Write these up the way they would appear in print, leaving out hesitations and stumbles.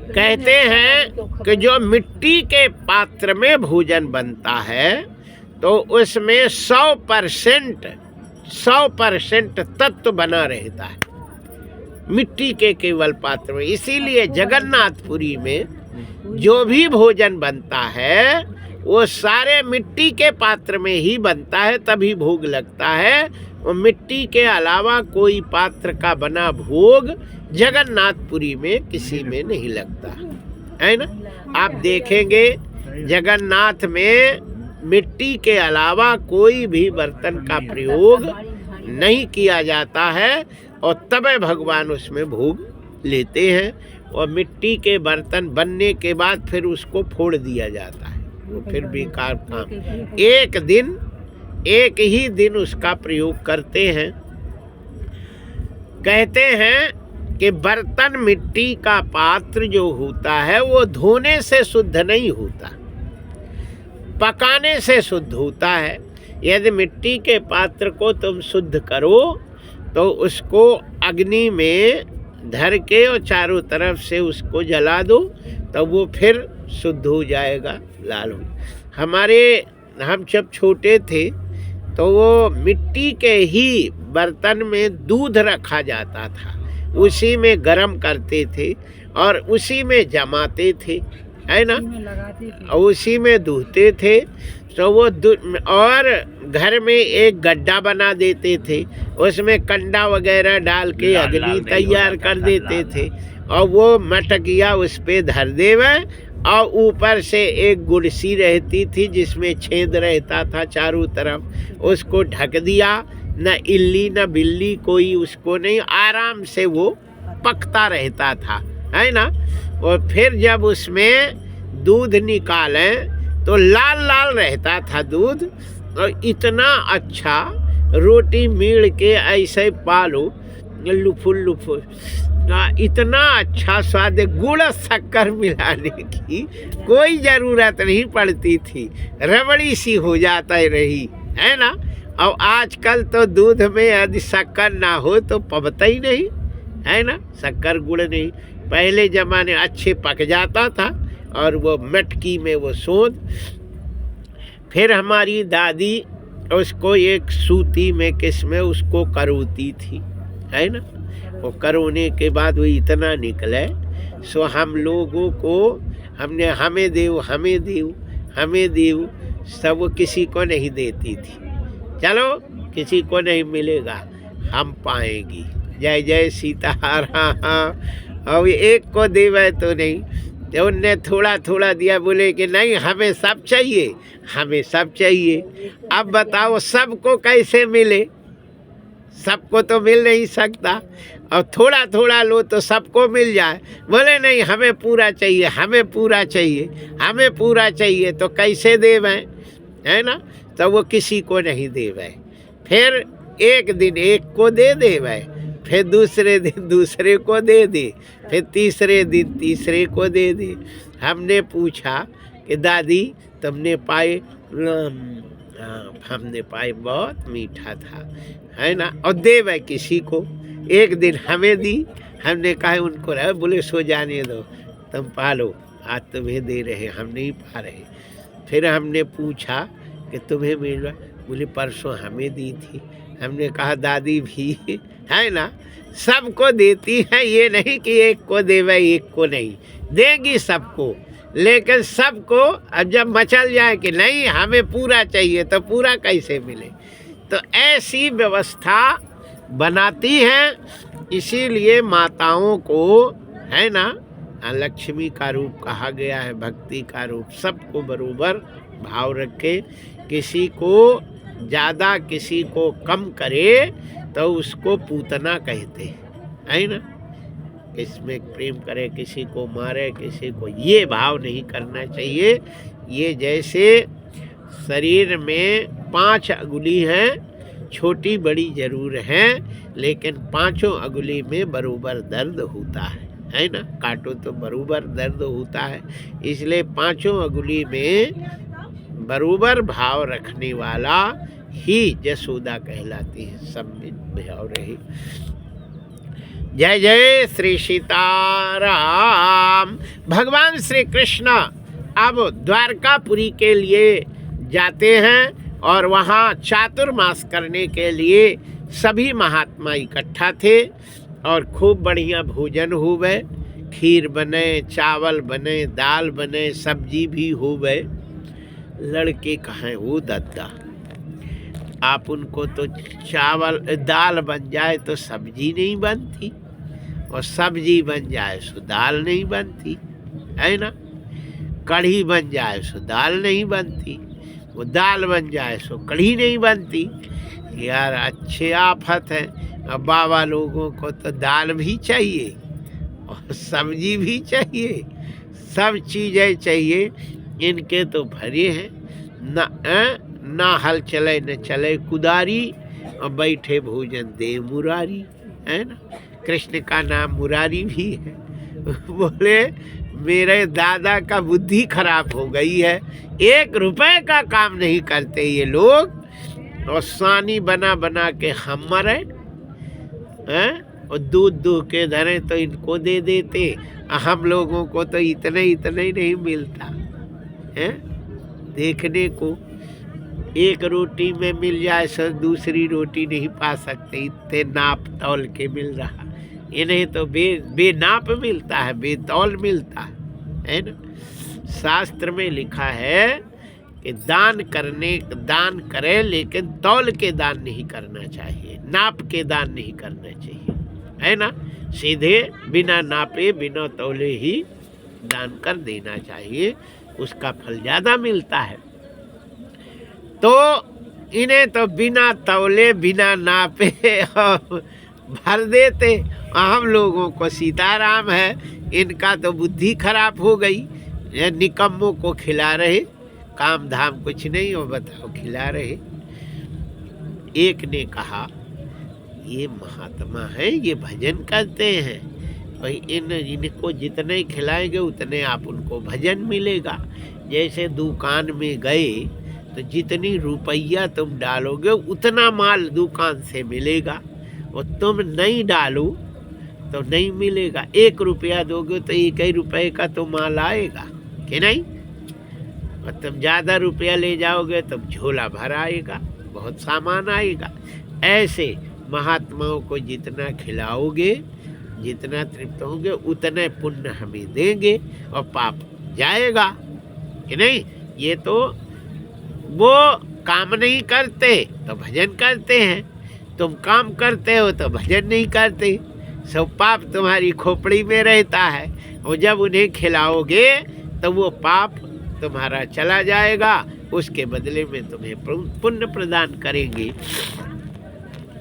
कहते हैं कि जो मिट्टी के पात्र में भोजन बनता है तो उसमें 100% तत्व बना रहता है, मिट्टी के केवल पात्र में। इसीलिए जगन्नाथपुरी में जो भी भोजन बनता है वो सारे मिट्टी के पात्र में ही बनता है, तभी भोग लगता है। वो मिट्टी के अलावा कोई पात्र का बना भोग जगन्नाथपुरी में किसी में नहीं लगता है ना। आप देखेंगे जगन्नाथ में मिट्टी के अलावा कोई भी बर्तन का प्रयोग नहीं किया जाता है और तब भगवान उसमें भोग लेते हैं। और मिट्टी के बर्तन बनने के बाद फिर उसको फोड़ दिया जाता है, वो फिर बेकार काम। एक ही दिन उसका प्रयोग करते हैं। कहते हैं कि बर्तन मिट्टी का पात्र जो होता है वो धोने से शुद्ध नहीं होता, पकाने से शुद्ध होता है। यदि मिट्टी के पात्र को तुम शुद्ध करो तो उसको अग्नि में धर के और चारों तरफ से उसको जला दो तो वो फिर शुद्ध हो जाएगा, लाल हो। हम जब छोटे थे तो वो मिट्टी के ही बर्तन में दूध रखा जाता था, उसी में गरम करते थे और उसी में जमाते थे, है ना, उसी में धोते थे। तो वो और घर में एक गड्ढा बना देते थे, उसमें कंडा वगैरह डाल के अग्नि तैयार कर देते थे और वो मटकिया उस पे धर देवे और ऊपर से एक गुड़सी रहती थी जिसमें छेद रहता था चारों तरफ, उसको ढक दिया। न इल्ली न बिल्ली कोई उसको नहीं, आराम से वो पकता रहता था, है ना। और फिर जब उसमें दूध निकालें तो लाल लाल रहता था दूध, और इतना अच्छा रोटी मीड़ के ऐसे पालो लुफुल इतना अच्छा स्वाद। गुड़ शक्कर मिलाने की कोई ज़रूरत नहीं पड़ती थी, रबड़ी सी हो जाता रही, है ना। और आजकल तो दूध में यदि शक्कर ना हो तो पबता ही नहीं, है ना, शक्कर गुड़ नहीं। पहले ज़माने अच्छे पक जाता था और वो मटकी में वो सोंध, फिर हमारी दादी उसको एक सूती में किसमें उसको करोती थी, है ना। वो करोने के बाद वो इतना निकले सो हम लोगों को हमें देव सब किसी को नहीं देती थी। चलो किसी को नहीं मिलेगा, हम पाएंगी, जय जय सीताराम। और एक को देवे तो नहीं, तो उनने थोड़ा थोड़ा दिया, बोले कि नहीं हमें सब चाहिए। अब बताओ सबको कैसे मिले, सबको तो मिल नहीं सकता, और थोड़ा थोड़ा लो तो सबको मिल जाए। बोले नहीं हमें पूरा चाहिए, तो कैसे देवें, है ना। तो वो किसी को नहीं देवे। फिर एक दिन एक को दे देवे, फिर दूसरे दिन दूसरे को दे दे, फिर तीसरे दिन तीसरे को दे दे। हमने पूछा कि दादी तुमने पाए? हमने पाए, बहुत मीठा था, है ना। और देवे किसी को। एक दिन हमें दी, हमने कहा उनको रहे, बोले सो जाने दो, तुम पालो, आज तुम्हें दे रहे, हम नहीं पा रहे। फिर हमने पूछा कि तुम्हें मिल रहा? बोले परसों हमें दी थी। हमने कहा दादी भी, है ना, सबको देती है, ये नहीं कि एक को देवे एक को नहीं, देगी सबको। लेकिन सबको अब जब मचल जाए कि नहीं हमें पूरा चाहिए, तो पूरा कैसे मिले। तो ऐसी व्यवस्था बनाती हैं। इसीलिए माताओं को, है ना, लक्ष्मी का रूप कहा गया है, भक्ति का रूप। सबको बरोबर भाव रखे, किसी को ज़्यादा किसी को कम करे तो उसको पूतना कहते हैं ना। इसमें प्रेम करे, किसी को मारे, किसी को, ये भाव नहीं करना चाहिए। ये जैसे शरीर में 5 अंगुली हैं, छोटी बड़ी जरूर हैं, लेकिन 5 अंगुली में बरोबर दर्द होता है ना। काटो तो बरोबर दर्द होता है, इसलिए 5 अंगुली में बरोबर भाव रखने वाला ही जसोदा कहलाती है। सब में भाव रहे। जय जय श्री सीताराम। राम, भगवान श्री कृष्ण अब द्वारकापुरी के लिए जाते हैं और वहाँ चातुर्मास करने के लिए सभी महात्मा इकट्ठा थे और खूब बढ़िया भोजन हुए, खीर बने, चावल बने, दाल बने, सब्जी भी हुए। लड़के कहें वो दद्दा, आप उनको तो चावल दाल बन जाए तो सब्जी नहीं बनती, और सब्जी बन जाए सो दाल नहीं बनती, है ना। कढ़ी बन जाए सो दाल नहीं बनती, वो दाल बन जाए सो कढ़ी नहीं बनती। यार अच्छे आफत है। अब बाबा लोगों को तो दाल भी चाहिए और सब्जी भी चाहिए, सब चीज़ें चाहिए। इनके तो भरे हैं ना हल चले न चले कुदारी, और बैठे भोजन दे मुरारी, है ना। कृष्ण का नाम मुरारी भी है। बोले मेरे दादा का बुद्धि खराब हो गई है, 1 रुपए का काम नहीं करते ये लोग, और सानी बना बना के हम मरे हैं, और दूध दूध के धरे तो इनको दे देते, हम लोगों को तो इतने ही नहीं मिलता है। देखने को एक रोटी में मिल जाए सो दूसरी रोटी नहीं पा सकते, इतने नाप तौल के मिल रहा। इन्हें तो बेनाप मिलता है, बेतौल मिलता है ना। शास्त्र में लिखा है कि दान करे लेकिन तौल के दान नहीं करना चाहिए, नाप के दान नहीं करना चाहिए, है ना। सीधे बिना नापे बिना तौले ही दान कर देना चाहिए, उसका फल ज़्यादा मिलता है। तो इन्हें तो बिना तौले बिना नापे भर देते, हम लोगों को सीताराम है, इनका तो बुद्धि खराब हो गई। ये निकम्मों को खिला रहे, काम धाम कुछ नहीं हो, बताओ खिला रहे। एक ने कहा ये महात्मा है, ये भजन करते हैं, भाई इनको जितने खिलाएंगे उतने आप उनको भजन मिलेगा। जैसे दुकान में गए तो जितनी रुपया तुम डालोगे उतना माल दुकान से मिलेगा, और तुम नहीं डालो तो नहीं मिलेगा। 1 रुपया दोगे तो 1 ही रुपये का तो माल आएगा कि नहीं, और तुम ज़्यादा रुपया ले जाओगे तब झोला भर आएगा, बहुत सामान आएगा। ऐसे महात्माओं को जितना खिलाओगे, जितना तृप्त होंगे, उतने पुण्य हमें देंगे और पाप जाएगा कि नहीं। ये तो वो काम नहीं करते तो भजन करते हैं, तुम काम करते हो तो भजन नहीं करते, सब पाप तुम्हारी खोपड़ी में रहता है, और जब उन्हें खिलाओगे तो वो पाप तुम्हारा चला जाएगा, उसके बदले में तुम्हें पुण्य प्रदान करेंगे।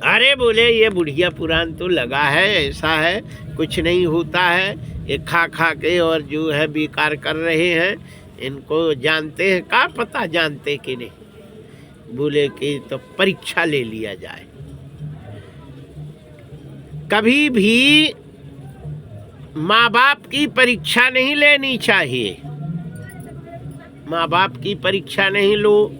अरे बोले ये बुढ़िया पुराण तो लगा है, ऐसा है, कुछ नहीं होता है, ये खा खा के और जो है बेकार कर रहे हैं, इनको जानते हैं, क्या पता जानते कि नहीं। बोले कि तो परीक्षा ले लिया जाए। कभी भी माँ बाप की परीक्षा नहीं लेनी चाहिए, माँ बाप की परीक्षा नहीं लो,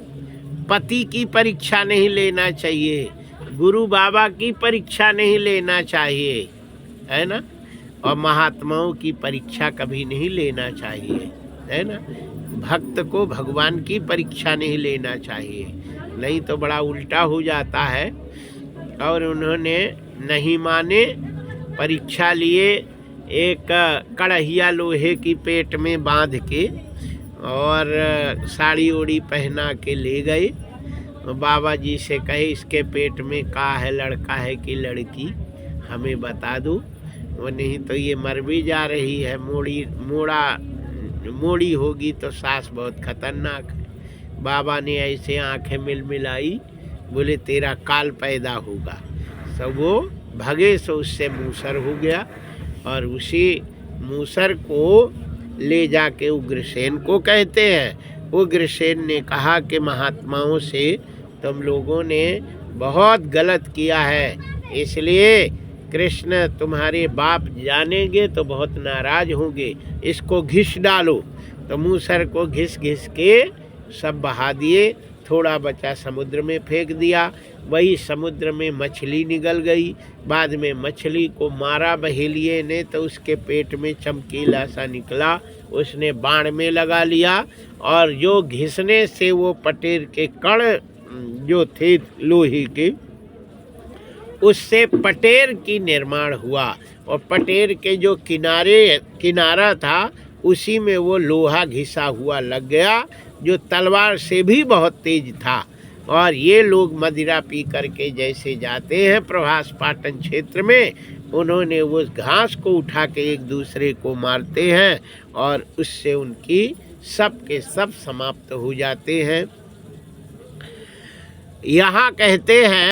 पति की परीक्षा नहीं लेना चाहिए, गुरु बाबा की परीक्षा नहीं लेना चाहिए, है ना। और महात्माओं की परीक्षा कभी नहीं लेना चाहिए, है ना। भक्त को भगवान की परीक्षा नहीं लेना चाहिए, नहीं तो बड़ा उल्टा हो जाता है। और उन्होंने नहीं माने, परीक्षा लिए, एक कढ़ैया लोहे की पेट में बांध के और साड़ी ओड़ी पहना के ले गए। बाबा जी से कहे इसके पेट में का है, लड़का है कि लड़की, हमें बता दो, वो नहीं तो ये मर भी जा रही है, मोड़ी होगी तो सांस बहुत खतरनाक है। बाबा ने ऐसे आंखें मिलाई, बोले तेरा काल पैदा होगा। सब वो भगे सो उससे मूसर हो गया, और उसी मूसर को ले जाके उग्रसेन को कहते हैं। उग्रसेन ने कहा कि महात्माओं से तुम लोगों ने बहुत गलत किया है, इसलिए कृष्ण तुम्हारे बाप जानेंगे तो बहुत नाराज होंगे, इसको घिस डालो। तो मूसर को घिस घिस के सब बहा दिए, थोड़ा बचा समुद्र में फेंक दिया। वही समुद्र में मछली निगल गई। बाद में मछली को मारा बहेलिए ने तो उसके पेट में चमकीला सा निकला, उसने बाण में लगा लिया और जो घिसने से वो पटेर के कण जो थे लोहे के, उससे पटेर की निर्माण हुआ और पटेर के जो किनारा था उसी में वो लोहा घिसा हुआ लग गया जो तलवार से भी बहुत तेज था। और ये लोग मदिरा पी करके जैसे जाते हैं प्रभास पाटन क्षेत्र में, उन्होंने उस घास को उठा के एक दूसरे को मारते हैं और उससे उनकी सब के सब समाप्त हो जाते हैं। यहाँ कहते हैं